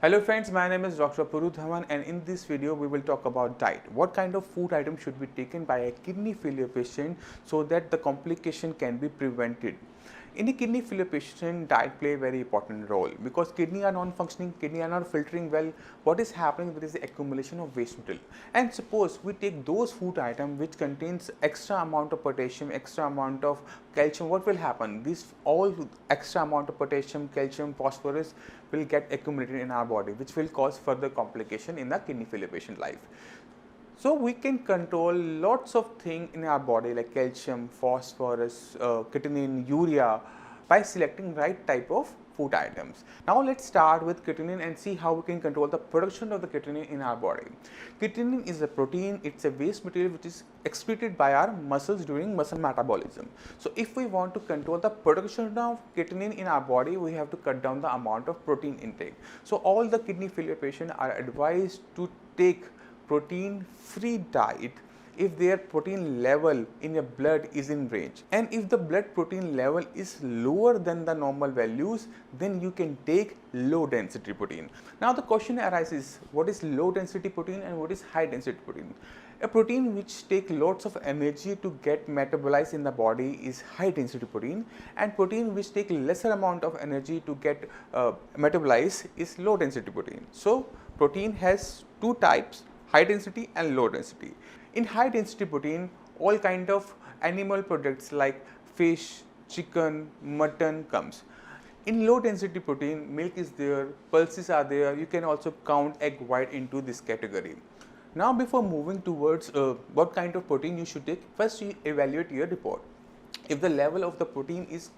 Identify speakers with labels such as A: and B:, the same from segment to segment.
A: Hello friends, my name is Dr. Puru Dhawan and in this video we will talk about diet. What kind of food item should be taken by a kidney failure patient so that the complication can be prevented. In a kidney failure patient, diet play a very important role because kidney are non-functioning, kidney are not filtering well. What is happening? There is the accumulation of waste material. And suppose we take those food item which contains extra amount of potassium, extra amount of calcium. What will happen? This all extra amount of potassium, calcium, phosphorus will get accumulated in our body, which will cause further complication in the kidney failure patient life. So we can control lots of things in our body like calcium, phosphorus, creatinine, urea by selecting right type of food items. Now let's start with creatinine and see how we can control the production of the creatinine in our body. Creatinine is a protein, it's a waste material which is excreted by our muscles during muscle metabolism. So if we want to control the production of creatinine in our body, we have to cut down the amount of protein intake. So all the kidney failure patients are advised to take protein free diet if their protein level in your blood is in range, and if the blood protein level is lower than the normal values, then you can take low density protein. Now the question arises, what is low density protein and what is high density protein? A protein which take lots of energy to get metabolized in the body is high density protein, and protein which take lesser amount of energy to get metabolized is low density protein. So protein has two types, high density and low density. In high density protein, all kind of animal products like fish, chicken, mutton comes. In low density protein, milk is there, pulses are there, you can also count egg white into this category. Now before moving towards what kind of protein you should take, first you evaluate your report. If the level of the protein is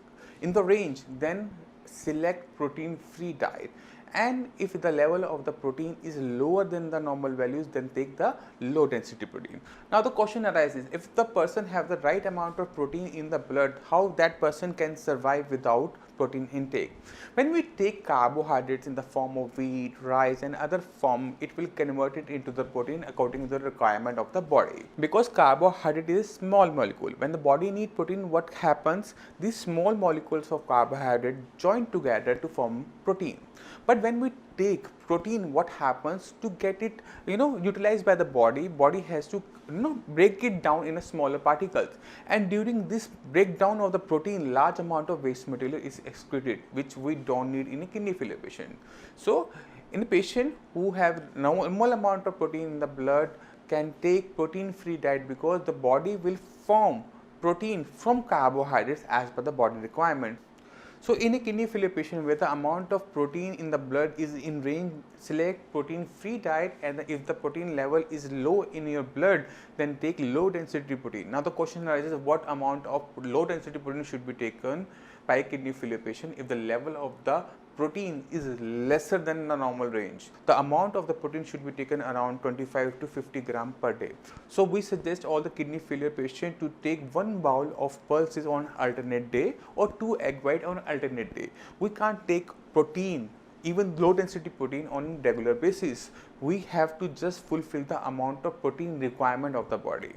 A: in the range, then select protein free diet, and if the level of the protein is lower than the normal values, then take the low density protein. Now the question arises, if the person have the right amount of protein in the blood, how that person can survive without protein intake? When we take carbohydrates in the form of wheat, rice and other form, it will convert it into the protein according to the requirement of the body. Because carbohydrate is a small molecule, when the body need protein, what happens? These small molecules of carbohydrate join together to form protein. But when we take protein, what happens? To get it utilized by the body has to break it down in a smaller particles, and during this breakdown of the protein, large amount of waste material is excreted, which we don't need in a kidney failure patient. So in a patient who have normal amount of protein in the blood can take protein free diet, because the body will form protein from carbohydrates as per the body requirement. So in a kidney failure patient where the amount of protein in the blood is in range, select protein free diet, and if the protein level is low in your blood, then take low density protein. Now the question arises, what amount of low density protein should be taken by a kidney failure patient if the level of the protein is lesser than the normal range? The amount of the protein should be taken around 25 to 50 gram per day. So we suggest all the kidney failure patient to take 1 bowl of pulses on alternate day or 2 egg white on alternate day. We can't take protein, even low density protein, on regular basis. We have to just fulfill the amount of protein requirement of the body.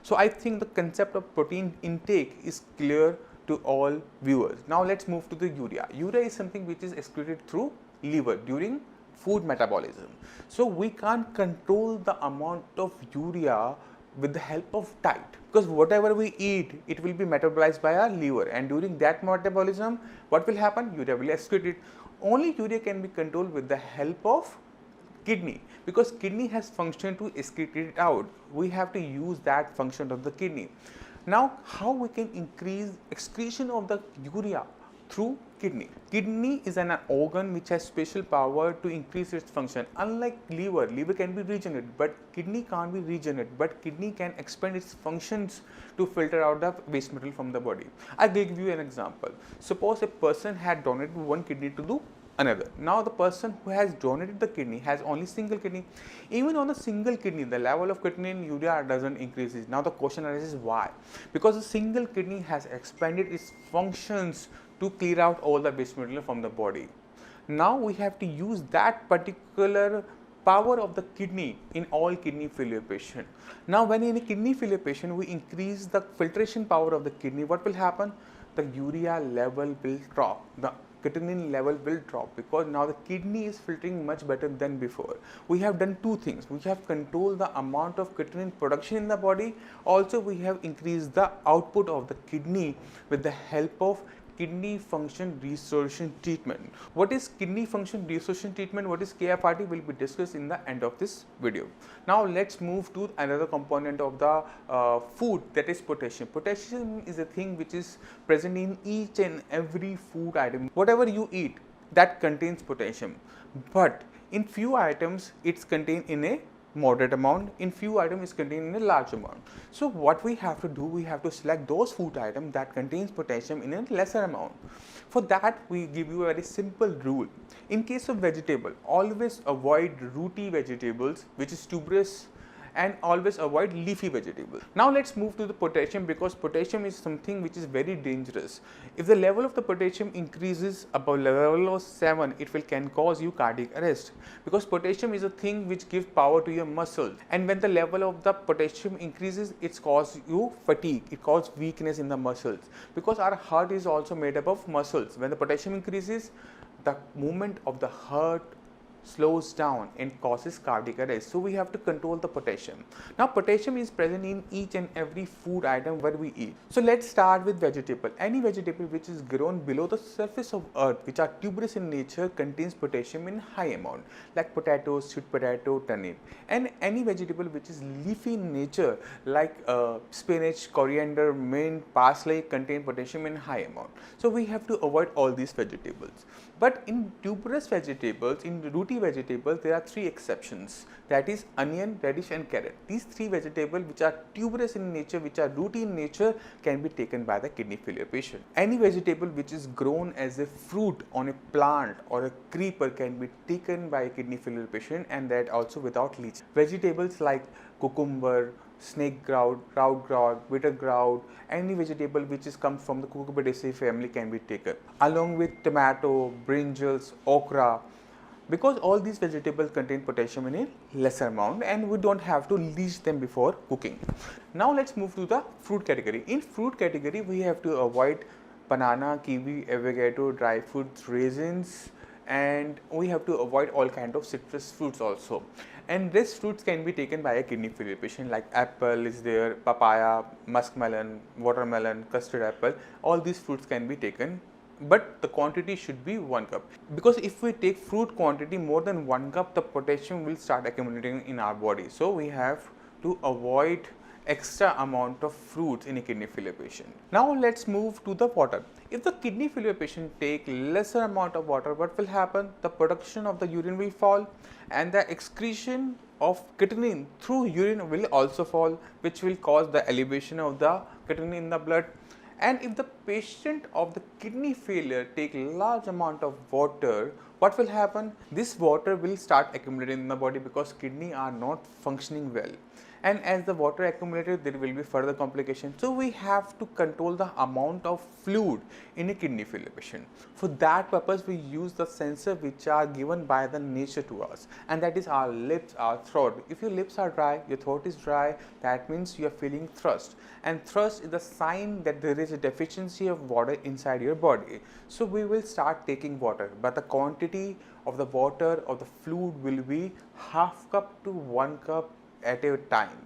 A: So I think the concept of protein intake is clear to all viewers. Now let's move to the urea. Urea is something which is excreted through liver during food metabolism. So we can't control the amount of urea with the help of diet, because whatever we eat, it will be metabolized by our liver, and during that metabolism, what will happen? Urea will excrete it. Only urea can be controlled with the help of kidney, because kidney has function to excrete it out. We have to use that function of the kidney. Now how we can increase excretion of the urea? Through kidney. Kidney is an organ which has special power to increase its function. Unlike liver can be regenerated, but kidney can't be regenerated, but kidney can expand its functions to filter out the waste material from the body. I will give you an example. Suppose a person had donated one kidney to the another. Now the person who has donated the kidney has only single kidney. Even on a single kidney, the level of creatinine urea doesn't increase. Now the question arises, why? Because a single kidney has expanded its functions to clear out all the waste material from the body. Now we have to use that particular power of the kidney in all kidney failure patient. Now when in a kidney failure patient we increase the filtration power of the kidney, what will happen? The urea level will drop. The creatinine level will drop, because now the kidney is filtering much better than before. We have done two things. We have controlled the amount of creatinine production in the body. Also, we have increased the output of the kidney with the help of kidney function restoration treatment. What is kidney function restoration treatment? What is KFRT will be discussed in the end of this video. Now let's move to another component of the food, that is potassium. Potassium is a thing which is present in each and every food item. Whatever you eat, that contains potassium, but in few items it's contained in a moderate amount, in few items is contained in a large amount. So what we have to do, we have to select those food items that contains potassium in a lesser amount. For that, we give you a very simple rule. In case of vegetable, always avoid rooty vegetables, which is tuberous, and always avoid leafy vegetables. Now let's move to the potassium, because potassium is something which is very dangerous. If the level of the potassium increases above level of 7, it can cause you cardiac arrest, because potassium is a thing which gives power to your muscles, and when the level of the potassium increases, it causes you fatigue, it causes weakness in the muscles, because our heart is also made up of muscles. When the potassium increases, the movement of the heart slows down and causes cardiac arrest. So we have to control the potassium. Now potassium is present in each and every food item where we eat. So let's start with vegetable. Any vegetable which is grown below the surface of earth, which are tuberous in nature, contains potassium in high amount, like potatoes, sweet potato, turnip. And any vegetable which is leafy in nature, like spinach, coriander, mint, parsley, contain potassium in high amount. So we have to avoid all these vegetables. But in tuberous vegetables, in rooty vegetables, there are three exceptions, that is onion, radish and carrot. These three vegetables which are tuberous in nature, which are rooty in nature, can be taken by the kidney failure patient. Any vegetable which is grown as a fruit on a plant or a creeper can be taken by a kidney failure patient, and that also without leach. Vegetables like cucumber, snake grout, bitter grout, any vegetable which is comes from the Cucumberdaceae family can be taken, along with tomato, brinjals, okra, because all these vegetables contain potassium in a lesser amount, and we don't have to leach them before cooking. Now let's move to the fruit category. In fruit category, we have to avoid banana, kiwi, avocado, dry fruits, raisins, and we have to avoid all kind of citrus fruits also. And these fruits can be taken by a kidney failure patient, like apple is there, papaya, muskmelon, watermelon, custard apple. All these fruits can be taken, but the quantity should be 1 cup, because if we take fruit quantity more than 1 cup, the potassium will start accumulating in our body. So we have to avoid extra amount of fruits in a kidney failure patient. Now let's move to the water. If the kidney failure patient take lesser amount of water, what will happen? The production of the urine will fall, and the excretion of creatinine through urine will also fall, which will cause the elevation of the creatinine in the blood. And if the patient of the kidney failure take large amount of water, what will happen? This water will start accumulating in the body, because kidney are not functioning well. And as the water accumulated, there will be further complications. So we have to control the amount of fluid in a kidney failure patient. For that purpose, we use the sensor which are given by the nature to us, and that is our lips, our throat. If your lips are dry, your throat is dry, that means you are feeling thirst, and thirst is a sign that there is a deficiency of water inside your body. So we will start taking water, but the quantity of the water or the fluid will be half cup to 1 cup at a time.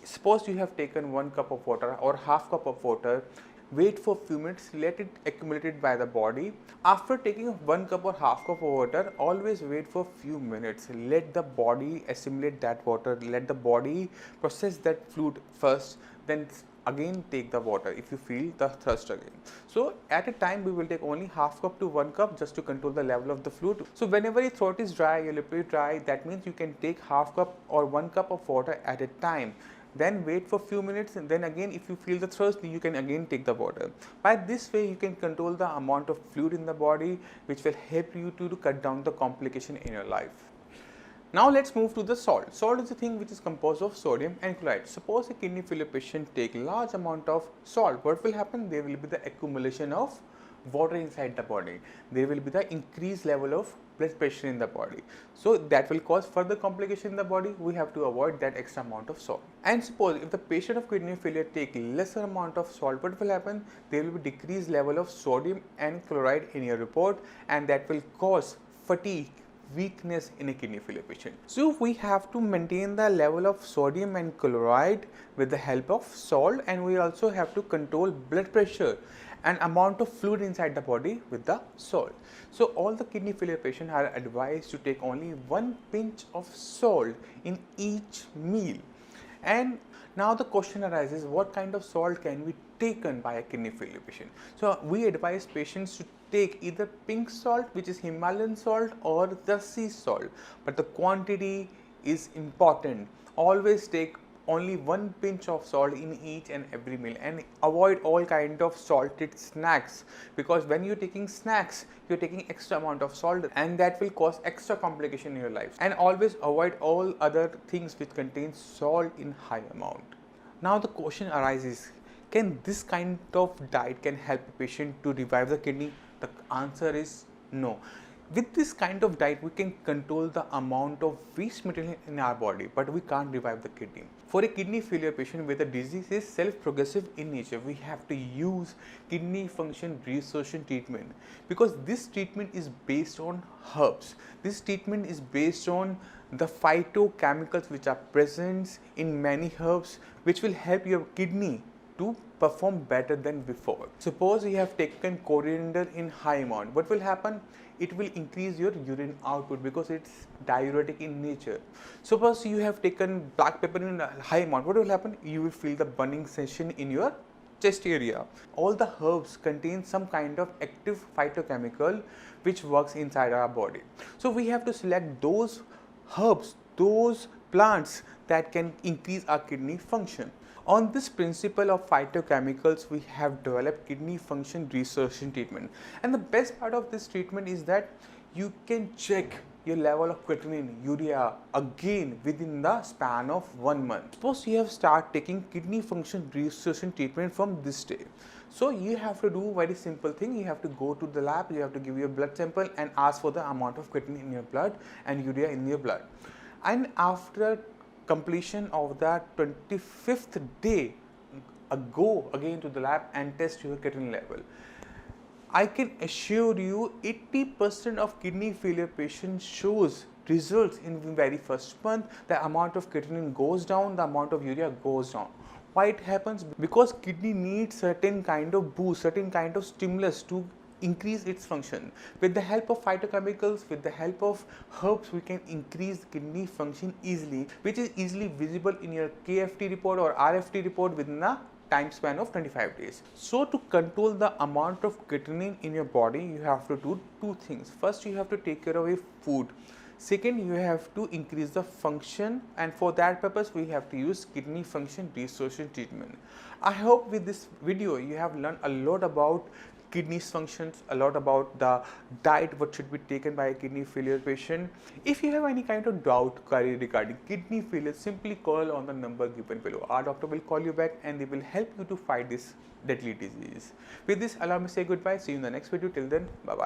A: Suppose you have taken 1 cup of water or half cup of water, wait for few minutes, let it accumulate by the body. After taking 1 cup or half cup of water, always wait for few minutes, let the body assimilate that water, let the body process that fluid first, then again take the water if you feel the thirst again. So at a time we will take only half cup to 1 cup just to control the level of the fluid. So whenever your throat is dry, your lip is dry, that means you can take half cup or 1 cup of water at a time. Then wait for few minutes, and then again if you feel the thirst, you can again take the water. By this way you can control the amount of fluid in the body, which will help you to cut down the complication in your life. Now let's move to the salt. Salt is a thing which is composed of sodium and chloride. Suppose a kidney failure patient take large amount of salt, what will happen? There will be the accumulation of water inside the body. There will be the increased level of blood pressure in the body. So that will cause further complication in the body. We have to avoid that extra amount of salt. And suppose if the patient of kidney failure take lesser amount of salt, what will happen? There will be decreased level of sodium and chloride in your report, and that will cause fatigue, weakness in a kidney failure patient. So we have to maintain the level of sodium and chloride with the help of salt, and we also have to control blood pressure and amount of fluid inside the body with the salt. So all the kidney failure patients are advised to take only 1 pinch of salt in each meal. And now the question arises, what kind of salt can be taken by a kidney failure patient? So we advise patients to take either pink salt, which is Himalayan salt, or the sea salt, but the quantity is important. Always take only 1 pinch of salt in each and every meal, and avoid all kind of salted snacks, because when you're taking snacks, you're taking extra amount of salt, and that will cause extra complication in your life. And always avoid all other things which contain salt in high amount. Now the question arises, can this kind of diet can help a patient to revive the kidney? The answer is no. With this kind of diet, we can control the amount of waste material in our body, but we can't revive the kidney. For a kidney failure patient where the disease is self-progressive in nature, we have to use kidney function restoration treatment, because this treatment is based on herbs. This treatment is based on the phytochemicals which are present in many herbs, which will help your kidney to perform better than before. Suppose you have taken coriander in high amount, what will happen? It will increase your urine output because it's diuretic in nature. Suppose you have taken black pepper in a high amount, what will happen? You will feel the burning sensation in your chest area. All the herbs contain some kind of active phytochemical which works inside our body. So we have to select those herbs, those plants that can increase our kidney function. On this principle of phytochemicals, we have developed kidney function restoration treatment. And the best part of this treatment is that you can check your level of creatinine, urea again within the span of 1 month. Suppose you have started taking kidney function restoration treatment from this day. So you have to do very simple thing. You have to go to the lab, you have to give your blood sample and ask for the amount of creatinine in your blood and urea in your blood. And after completion of that 25th day, go again to the lab and test your creatinine level. I can assure you 80% of kidney failure patients shows results in the very first month. The amount of creatinine goes down, the amount of urea goes down. Why it happens? Because kidney needs certain kind of boost, certain kind of stimulus to increase its function. With the help of phytochemicals, with the help of herbs, we can increase the kidney function easily, which is easily visible in your KFT report or RFT report within a time span of 25 days. So to control the amount of creatinine in your body, you have to do two things. First, you have to take care of your food. Second, you have to increase the function, and for that purpose we have to use kidney function restoration treatment. I hope with this video you have learned a lot about kidneys functions, a lot about the diet what should be taken by a kidney failure patient. If you have any kind of doubt, query regarding kidney failure, simply call on the number given below. Our doctor will call you back and they will help you to fight this deadly disease. With this, allow me to say goodbye. See you in the next video. Till then, bye bye.